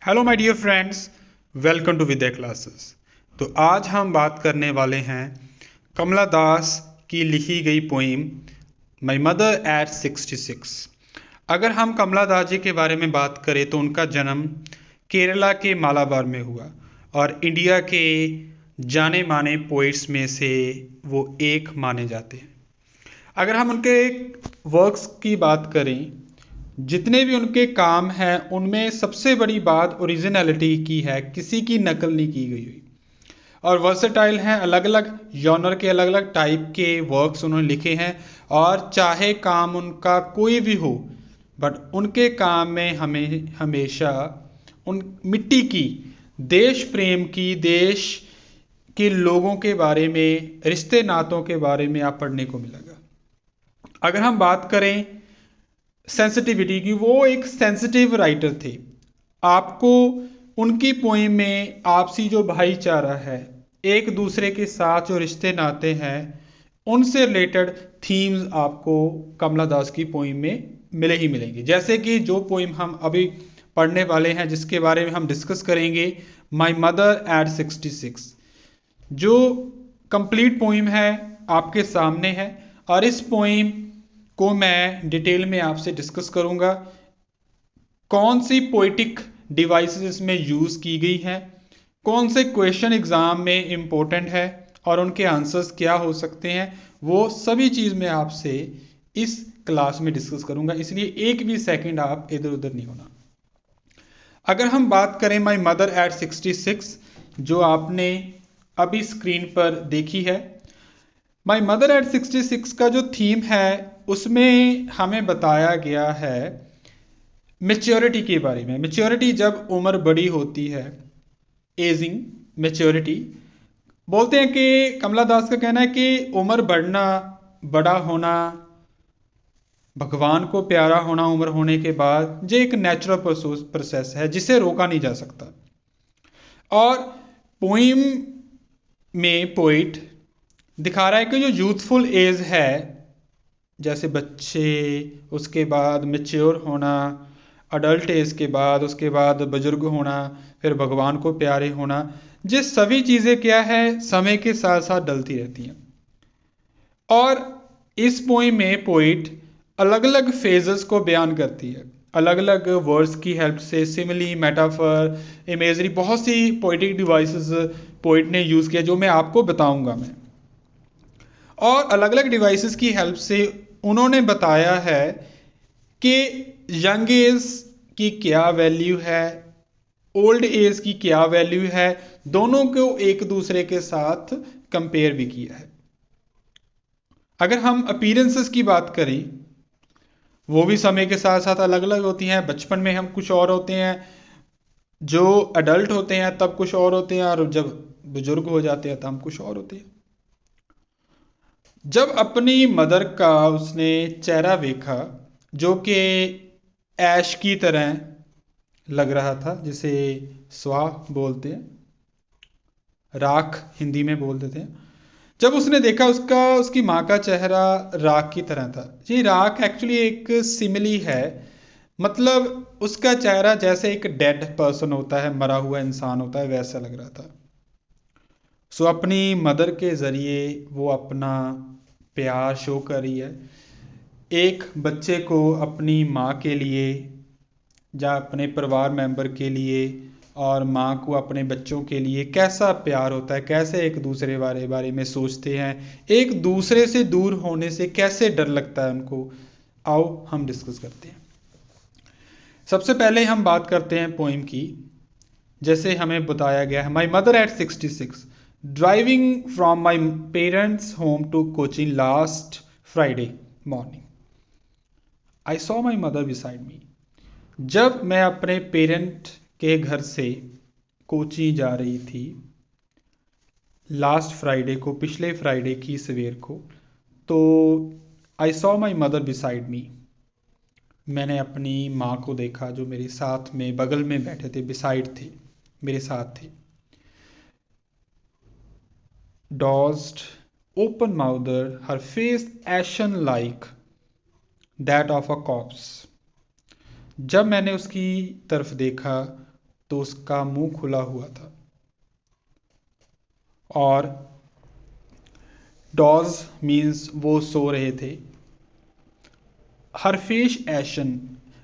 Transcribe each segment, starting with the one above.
Hello my dear friends, welcome to Vidya classes. तो आज हम बात करने वाले हैं कमला दास की लिखी गई पोइम माय मदर एट 66। अगर हम कमला दास जी के बारे में बात करें तो उनका जन्म केरला के मालाबार में हुआ और इंडिया के जाने माने पोइट्स में से वो एक माने जाते हैं। अगर हम उनके वर्क्स की बात करें, जितने भी उनके काम हैं उनमें सबसे बड़ी बात ओरिजिनलिटी की है, किसी की नकल नहीं की गई हुई। और वर्सेटाइल हैं, अलग अलग जॉनर के अलग अलग टाइप के वर्क्स उन्होंने लिखे हैं। और चाहे काम उनका कोई भी हो, बट उनके काम में हमें हमेशा उन मिट्टी की, देश प्रेम की, देश के लोगों के बारे में, रिश्ते नातों के बारे में आप पढ़ने को मिलेगा। अगर हम बात करें सेंसिटिविटी की, वो एक सेंसिटिव राइटर थे। आपको उनकी पोइम में आपसी जो भाईचारा है, एक दूसरे के साथ जो रिश्ते नाते हैं, उनसे रिलेटेड थीम्स आपको कमला दास की पोइम में मिले ही मिलेंगे। जैसे कि जो पोइम हम अभी पढ़ने वाले हैं, जिसके बारे में हम डिस्कस करेंगे, माई मदर एट 66, जो कंप्लीट पोइम है आपके सामने है। और इस पोइम को मैं डिटेल में आपसे डिस्कस करूंगा। कौन सी पोइटिक डिवाइसेस इसमें यूज की गई हैं, कौन से क्वेश्चन एग्जाम में इंपॉर्टेंट है और उनके आंसर्स क्या हो सकते हैं, वो सभी चीज मैं आपसे इस क्लास में डिस्कस करूंगा। इसलिए एक भी सेकंड आप इधर उधर नहीं होना। अगर हम बात करें माई मदर एट 66, जो आपने अभी स्क्रीन पर देखी है, माई मदर एट 66 का जो थीम है उसमें हमें बताया गया है मेच्योरिटी के बारे में। मेच्योरिटी, जब उम्र बड़ी होती है, एजिंग, मेच्योरिटी। बोलते हैं कि कमला दास का कहना है कि उम्र बढ़ना, बड़ा होना, भगवान को प्यारा होना उम्र होने के बाद, ये एक नेचुरल प्रोसेस है जिसे रोका नहीं जा सकता। और पोइम में पोइट दिखा रहा है कि जो यूथफुल एज है, जैसे बच्चे, उसके बाद मेच्योर होना, अडल्ट एज के बाद, उसके बाद बुजुर्ग होना, फिर भगवान को प्यारे होना, ये सभी चीज़ें क्या है, समय के साथ साथ डलती रहती हैं। और इस पोइम में पोइट अलग अलग फेजेस को बयान करती है, अलग अलग वर्ड्स की हेल्प से, सिमिली, मेटाफर, इमेजरी, बहुत सी पोइटिक डिवाइसेस पोइट ने यूज़ किया, जो मैं आपको बताऊंगा मैं। और अलग अलग डिवाइसेस की हेल्प से उन्होंने बताया है कि यंग एज की क्या वैल्यू है, ओल्ड एज की क्या वैल्यू है, दोनों को एक दूसरे के साथ कंपेयर भी किया है। अगर हम अपीयरेंसेस की बात करें, वो भी समय के साथ साथ अलग अलग होती हैं। बचपन में हम कुछ और होते हैं, जो अडल्ट होते हैं तब कुछ और होते हैं, और जब बुजुर्ग हो जाते हैं तब हम कुछ और होते हैं। जब अपनी मदर का उसने चेहरा देखा, जो कि ऐश की तरह लग रहा था, जिसे स्वाह बोलते हैं, राख हिंदी में बोल देते हैं। जब उसने देखा उसकी माँ का चेहरा राख की तरह था। जी, राख एक्चुअली एक सिमिली है, मतलब उसका चेहरा जैसे एक डेड पर्सन होता है, मरा हुआ इंसान होता है, वैसा लग रहा था। सो अपनी मदर के ज़रिए वो अपना प्यार शो कर रही है। एक बच्चे को अपनी माँ के लिए, या अपने परिवार मेंबर के लिए, और माँ को अपने बच्चों के लिए कैसा प्यार होता है, कैसे एक दूसरे बारे में सोचते हैं, एक दूसरे से दूर होने से कैसे डर लगता है उनको, आओ हम डिस्कस करते हैं। सबसे पहले हम बात करते हैं पोइम की। जैसे हमें बताया गया है, my mother at 66, driving from my parents home to Cochin last Friday morning, I saw my mother beside me. जब मैं अपने पेरेंट के घर से कोची जा रही थी लास्ट फ्राइडे को, पिछले फ्राइडे की सवेर को, तो आई सॉ माई मदर बिसाइड मी, मैंने अपनी माँ को देखा जो मेरे साथ में बगल में बैठे थे, बिसाइड थे, मेरे साथ थे। Dazed, open mouthed, her face ashen like that of a corpse. जब मैंने उसकी तरफ देखा तो उसका मुंह खुला हुआ था। और डॉज मीन्स वो सो रहे थे। हर फेस एशन,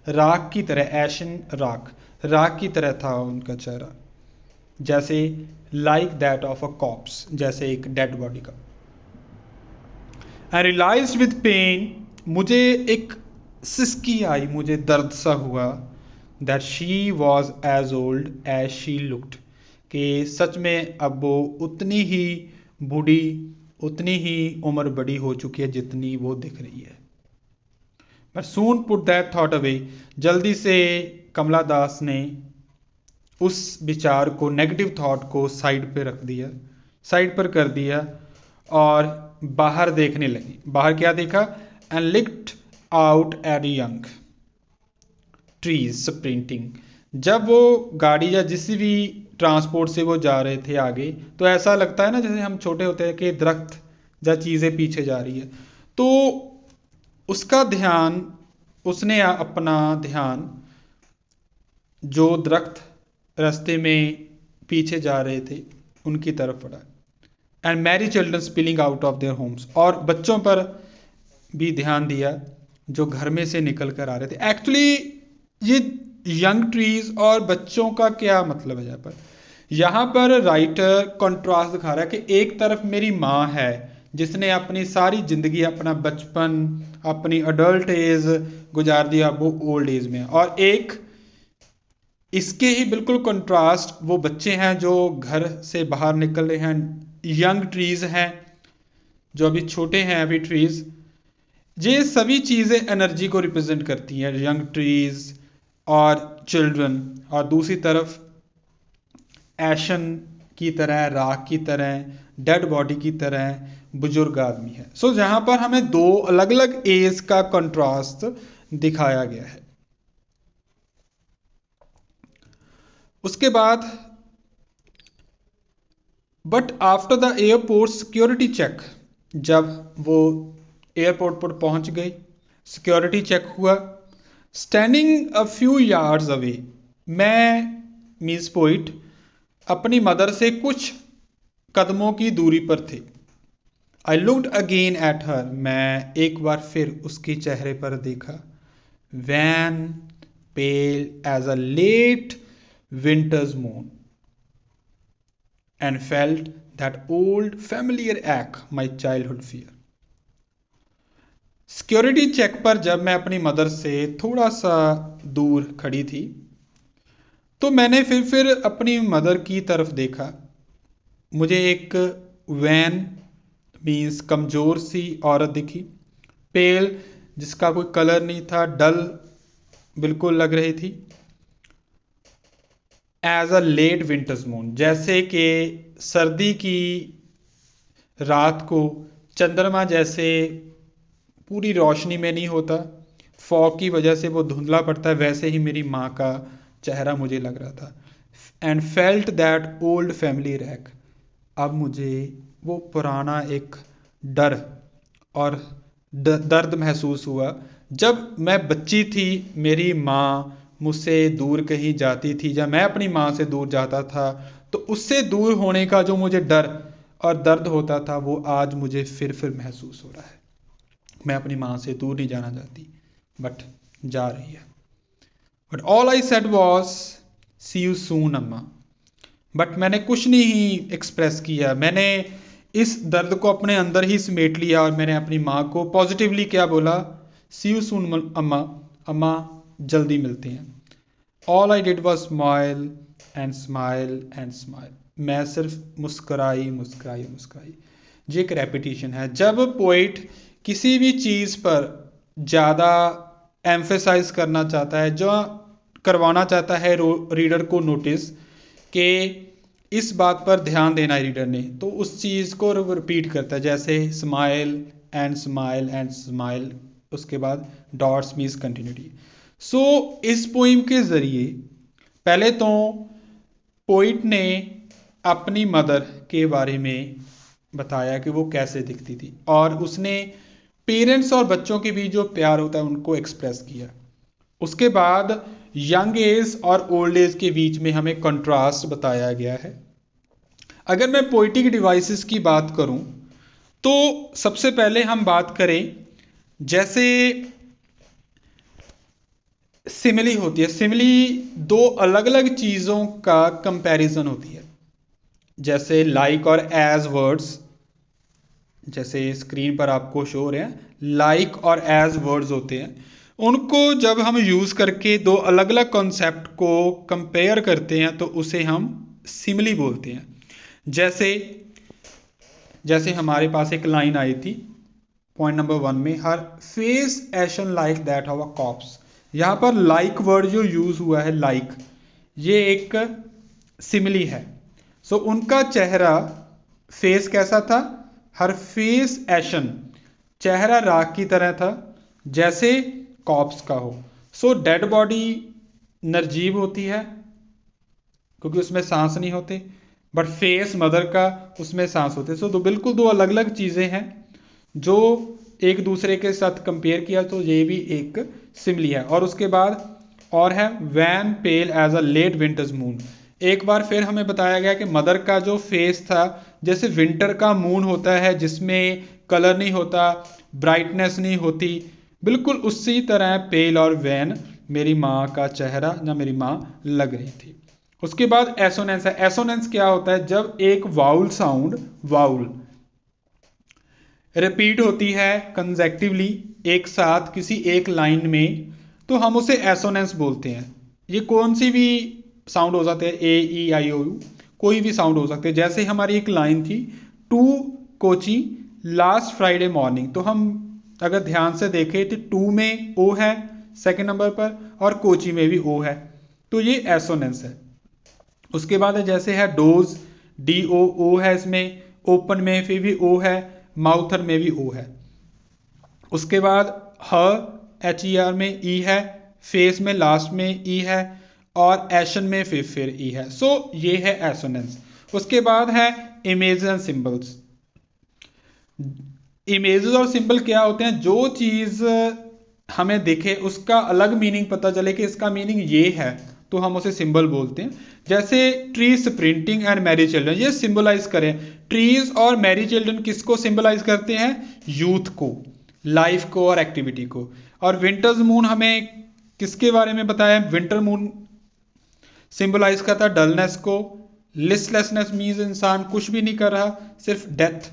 राख की तरह, एशन राख, राख की तरह था उनका चेहरा, जैसे like that of a cops, जैसे एक डेड बॉडी का। आई रियलाइज विद पेन, मुझे एक सिसकी आई, मुझे दर्द सा हुआ, that she was as old as she looked, कि सच में अब वो उतनी ही बूढ़ी, उतनी ही उम्र बड़ी हो चुकी है जितनी वो दिख रही है। But soon put that thought away, जल्दी से कमला दास ने उस विचार को, नेगेटिव थॉट को साइड पे रख दिया, साइड पर कर दिया और बाहर देखने लगी। बाहर क्या देखा? And licked out at young trees sprinting. जब वो गाड़ी या जिस भी ट्रांसपोर्ट से वो जा रहे थे आगे, तो ऐसा लगता है ना जैसे हम छोटे होते हैं कि दरख्त या चीज़ें पीछे जा रही है। तो उसका ध्यान, उसने अपना ध्यान जो दरख्त रास्ते में पीछे जा रहे थे उनकी तरफ बढ़ा। And Mary children spilling out of their homes, और बच्चों पर भी ध्यान दिया जो घर में से निकल कर आ रहे थे। एक्चुअली ये यंग ट्रीज और बच्चों का क्या मतलब है यहाँ पर राइटर कंट्रास्ट दिखा रहा है कि एक तरफ मेरी माँ है जिसने अपनी सारी जिंदगी, अपना बचपन, अपनी अडल्ट एज गुजार दिया वो ओल्ड एज में, और एक इसके ही बिल्कुल कंट्रास्ट वो बच्चे हैं जो घर से बाहर निकल रहे हैं, यंग ट्रीज हैं जो अभी छोटे हैं, अभी ट्रीज। ये सभी चीज़ें एनर्जी को रिप्रेजेंट करती हैं, यंग ट्रीज और चिल्ड्रन, और दूसरी तरफ एशन की तरह, राख की तरह, डेड बॉडी की तरह बुजुर्ग आदमी है। सो जहां पर हमें दो अलग अलग एज का कंट्रास्ट दिखाया गया है। उसके बाद but after the airport security check, जब वो एयरपोर्ट पर पहुंच गई, सिक्योरिटी चेक हुआ, standing a few yards away, मैं मीन्स पोइट अपनी मदर से कुछ कदमों की दूरी पर थे। I looked again at her, मैं एक बार फिर उसके चेहरे पर देखा। Wan pale as a late winter's moon and felt that old familiar ache my childhood fear. Security check पर जब मैं अपनी मदर से थोड़ा सा दूर खड़ी थी तो मैंने फिर अपनी मदर की तरफ देखा। मुझे एक वैन मीन्स कमज़ोर सी औरत दिखी, पेल जिसका कोई कलर नहीं था, डल बिल्कुल लग रही थी, as a late winter's moon, जैसे कि सर्दी की रात को चंद्रमा जैसे पूरी रोशनी में नहीं होता, फॉग की वजह से वो धुंधला पड़ता है, वैसे ही मेरी माँ का चेहरा मुझे लग रहा था। And felt that old family rack, अब मुझे वो पुराना एक डर और दर्द महसूस हुआ। जब मैं बच्ची थी, मेरी माँ मुझसे दूर कहीं जाती थी या मैं अपनी माँ से दूर जाता था, तो उससे दूर होने का जो मुझे डर और दर्द होता था वो आज मुझे फिर महसूस हो रहा है। मैं अपनी माँ से दूर नहीं जाना चाहती, बट जा रही है। But all I said was see you soon अम्मा, बट मैंने कुछ नहीं एक्सप्रेस किया, मैंने इस दर्द को अपने अंदर ही समेट लिया और मैंने अपनी माँ को पॉजिटिवली क्या बोला, सी यू सून अम्मा, अम्मा जल्दी मिलते हैं। All I did was smile and smile and smile, मैं सिर्फ मुस्कराई मुस्कराई मुस्कराई। ये एक रेपिटेशन है। जब पोइट किसी भी चीज़ पर ज़्यादा एम्फेसाइज करना चाहता है, जो करवाना चाहता है रीडर को नोटिस कि इस बात पर ध्यान देना है रीडर ने, तो उस चीज़ को रिपीट करता है, जैसे smile and smile and smile, उसके बाद डॉट्स मीन्स कंटिन्यूटी। सो इस पोइम के ज़रिए पहले तो पोइट ने अपनी मदर के बारे में बताया कि वो कैसे दिखती थी, और उसने पेरेंट्स और बच्चों के बीच जो प्यार होता है उनको एक्सप्रेस किया। उसके बाद यंग एज और ओल्ड एज के बीच में हमें कंट्रास्ट बताया गया है। अगर मैं पोइटिक डिवाइसेस की बात करूं तो सबसे पहले हम बात करें, जैसे सिमिली होती है। सिमिली दो अलग अलग चीज़ों का कंपैरिजन होती है, जैसे लाइक और एज वर्ड्स, जैसे स्क्रीन पर आपको शो हो रहे हैं, लाइक और एज वर्ड्स होते हैं। उनको जब हम यूज़ करके दो अलग अलग कॉन्सेप्ट को कंपेयर करते हैं तो उसे हम सिमिली बोलते हैं। जैसे जैसे हमारे पास एक लाइन आई थी पॉइंट नंबर 1 में, her face ashen like that of a corpse. यहाँ पर लाइक वर्ड जो यूज हुआ है, लाइक, ये एक सिमिली है। सो उनका चेहरा, फेस कैसा था, हर फेस एशन, चेहरा राख की तरह था जैसे कॉप्स का हो। सो डेड बॉडी निर्जीव होती है क्योंकि उसमें सांस नहीं होते, बट फेस मदर का, उसमें सांस होते। सो तो बिल्कुल दो अलग अलग चीज़ें हैं जो एक दूसरे के साथ कंपेयर किया तो ये भी एक सिमिली है। और उसके बाद और है wan pale as a late winter's moon. एक बार फिर हमें बताया गया कि मदर का जो फेस था जैसे विंटर का मून होता है जिसमें कलर नहीं होता, ब्राइटनेस नहीं होती, बिल्कुल उसी तरह पेल और वैन मेरी माँ का चेहरा या मेरी माँ लग रही थी। उसके बाद एसोनेंस है। एसोनेंस क्या होता है, जब एक वाउल साउंड, वाउल रिपीट होती है कंसेक्टिवली एक साथ किसी एक लाइन में, तो हम उसे एसोनेंस बोलते हैं। ये कौन सी भी साउंड हो सकते हैं, ए ई आई ओ यू, कोई भी साउंड हो सकते हैं। जैसे हमारी एक लाइन थी, to Kochi last Friday morning, तो हम अगर ध्यान से देखें तो टू में ओ है सेकंड नंबर पर और कोची में भी ओ है, तो ये एसोनेंस है। उसके बाद जैसे है डोज, डी ओ ओ है इसमें, ओपन में फिर भी ओ है, माउथर में भी ओ है। उसके बाद ह एच ई आर में ई है, फेस में लास्ट में ई है और एशन में फिर ई है। सो ये है एसोनेंस। उसके बाद है इमेजेस एंड सिंबल्स। इमेजेस और सिंबल क्या होते हैं, जो चीज हमें दिखे उसका अलग मीनिंग पता चले कि इसका मीनिंग ये है तो हम उसे सिंबल बोलते हैं। जैसे tree sprinting and Mary children, ये सिंबलाइज करें। ट्रीज और मैरी चिल्ड्रन किसको सिंबलाइज करते हैं, यूथ को, लाइफ को और एक्टिविटी को। और विंटर्स मून हमें किसके बारे में बताया, विंटर मून सिंबलाइज करता है डलनेस को। लिस्टलेसनेस मीन्स इंसान कुछ भी नहीं कर रहा, सिर्फ डेथ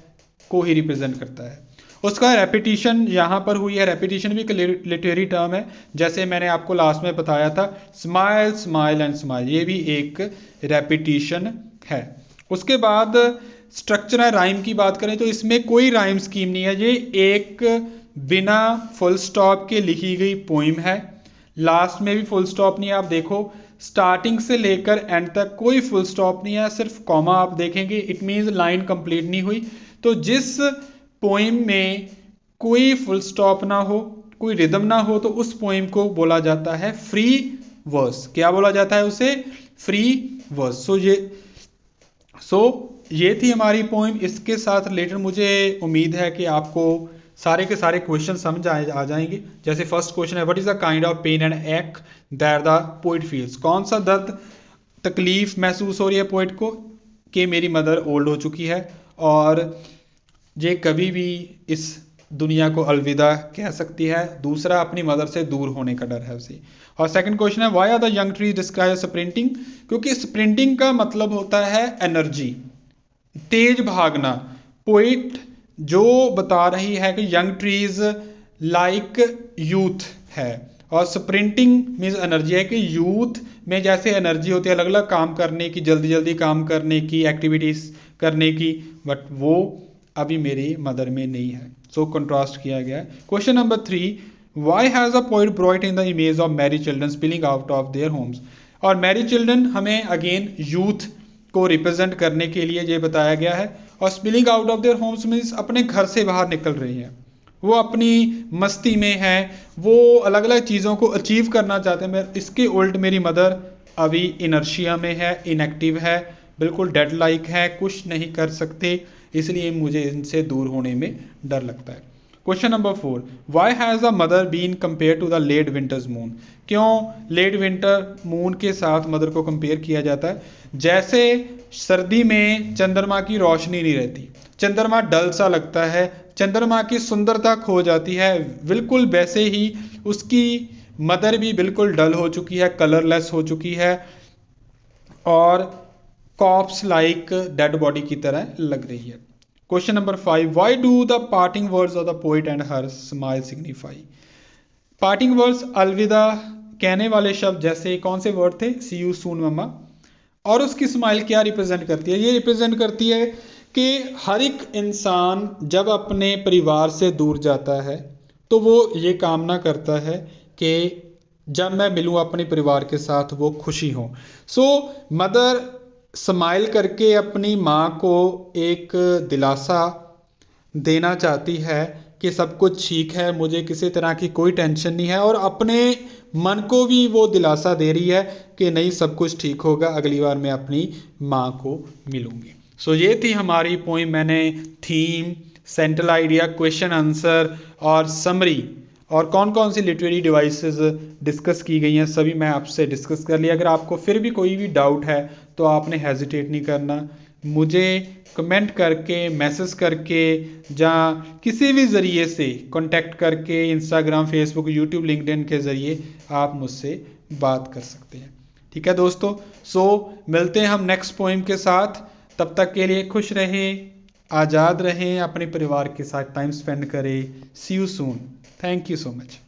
को ही रिप्रेजेंट करता है। उसका रेपिटेशन यहाँ पर हुई है। रेपिटेशन भी एक लिटरेरी टर्म है, जैसे मैंने आपको लास्ट में बताया था, स्माइल स्माइल एंड स्माइल, ये भी एक रेपिटेशन है। उसके बाद स्ट्रक्चर है, राइम की बात करें तो इसमें कोई राइम स्कीम नहीं है, ये एक बिना फुल स्टॉप के लिखी गई पोइम है। लास्ट में भी फुल स्टॉप नहीं है, आप देखो स्टार्टिंग से लेकर एंड तक कोई फुल स्टॉप नहीं है, सिर्फ कॉमा आप देखेंगे, इट मीन्स लाइन कंप्लीट नहीं हुई। तो जिस पोइम में कोई फुल स्टॉप ना हो, कोई रिदम ना हो, तो उस पोइम को बोला जाता है फ्री वर्स। क्या बोला जाता है उसे, फ्री वर्स। सो ये थी हमारी पोइम। इसके साथ रिलेटेड मुझे उम्मीद है कि आपको सारे के सारे क्वेश्चन समझ आ जाएंगे। जैसे फर्स्ट क्वेश्चन है, what is the kind of pain and ache that the poet feels. कौन सा दर्द, तकलीफ महसूस हो रही है पोइट को कि मेरी मदर ओल्ड हो चुकी है और ये कभी भी इस दुनिया को अलविदा कह सकती है। दूसरा, अपनी मदर से दूर होने का डर है उसे। और सेकंड क्वेश्चन है, why are the young trees describe sprinting. क्योंकि स्प्रिंटिंग का मतलब होता है एनर्जी, तेज भागना। पोइट जो बता रही है कि यंग ट्रीज लाइक यूथ है, और स्प्रिंटिंग मीन्स एनर्जी है कि यूथ में जैसे एनर्जी होती है अलग अलग काम करने की, जल्दी जल्दी काम करने की, एक्टिविटीज करने की, बट वो अभी मेरी मदर में नहीं है। सो कंट्रास्ट किया गया है। Question number 3, why has a poet brought in the image of merry children spilling out of their homes. और मैरी चिल्ड्रन हमें अगेन यूथ को रिप्रेजेंट करने के लिए ये बताया गया है। और spilling out of their homes means अपने घर से बाहर निकल रही हैं, वो अपनी मस्ती में है, वो अलग अलग चीज़ों को अचीव करना चाहते हैं। इसके उल्ट मेरी मदर अभी इनर्शिया में है, इनएक्टिव है, बिल्कुल डेड लाइक है, कुछ नहीं कर सकते, इसलिए मुझे इनसे दूर होने में डर लगता है। Question number 4, why has the mother been compare to the late winter's moon? क्यों लेट विंटर मून के साथ मदर को कंपेयर किया जाता है? जैसे सर्दी में चंद्रमा की रोशनी नहीं रहती, चंद्रमा डल सा लगता है, चंद्रमा की सुंदरता खो जाती है, बिल्कुल वैसे ही उसकी मदर भी बिल्कुल डल हो चुकी है, कलरलेस हो चुकी है और कॉप्स लाइक डेड बॉडी की तरह लग रही है। Question number 5, why do the parting words of the poet and her smile signify? Parting words अलविदा कहने वाले शब्द जैसे कौन से वर्ड थे? सी यू सून मम्मा। और उसकी स्माइल क्या रिप्रेजेंट करती है? ये रिप्रेजेंट करती है कि हर एक इंसान जब अपने परिवार से दूर जाता है तो वो ये कामना करता है कि जब मैं मिलूँ अपने परिवार के साथ वो खुशी हो। सो मदर स्माइल करके अपनी माँ को एक दिलासा देना चाहती है कि सब कुछ ठीक है, मुझे किसी तरह की कोई टेंशन नहीं है, और अपने मन को भी वो दिलासा दे रही है कि नहीं, सब कुछ ठीक होगा, अगली बार मैं अपनी माँ को मिलूँगी। सो ये थी हमारी पोइम। मैंने theme, central idea, question answer और समरी और कौन कौन सी लिटरेरी डिवाइसेस डिस्कस की गई हैं सभी मैं आपसे डिस्कस कर लिया। अगर आपको फिर भी कोई भी डाउट है तो आपने हेजिटेट नहीं करना, मुझे कमेंट करके, मैसेज करके या किसी भी ज़रिए से कांटेक्ट करके, इंस्टाग्राम, फेसबुक, यूट्यूब, लिंक्डइन के ज़रिए आप मुझसे बात कर सकते हैं। ठीक है दोस्तों, सो मिलते हैं हम नेक्स्ट पोइम के साथ। तब तक के लिए खुश रहें, आज़ाद रहें, अपने परिवार के साथ टाइम स्पेंड करें। See you soon. Thank you so much.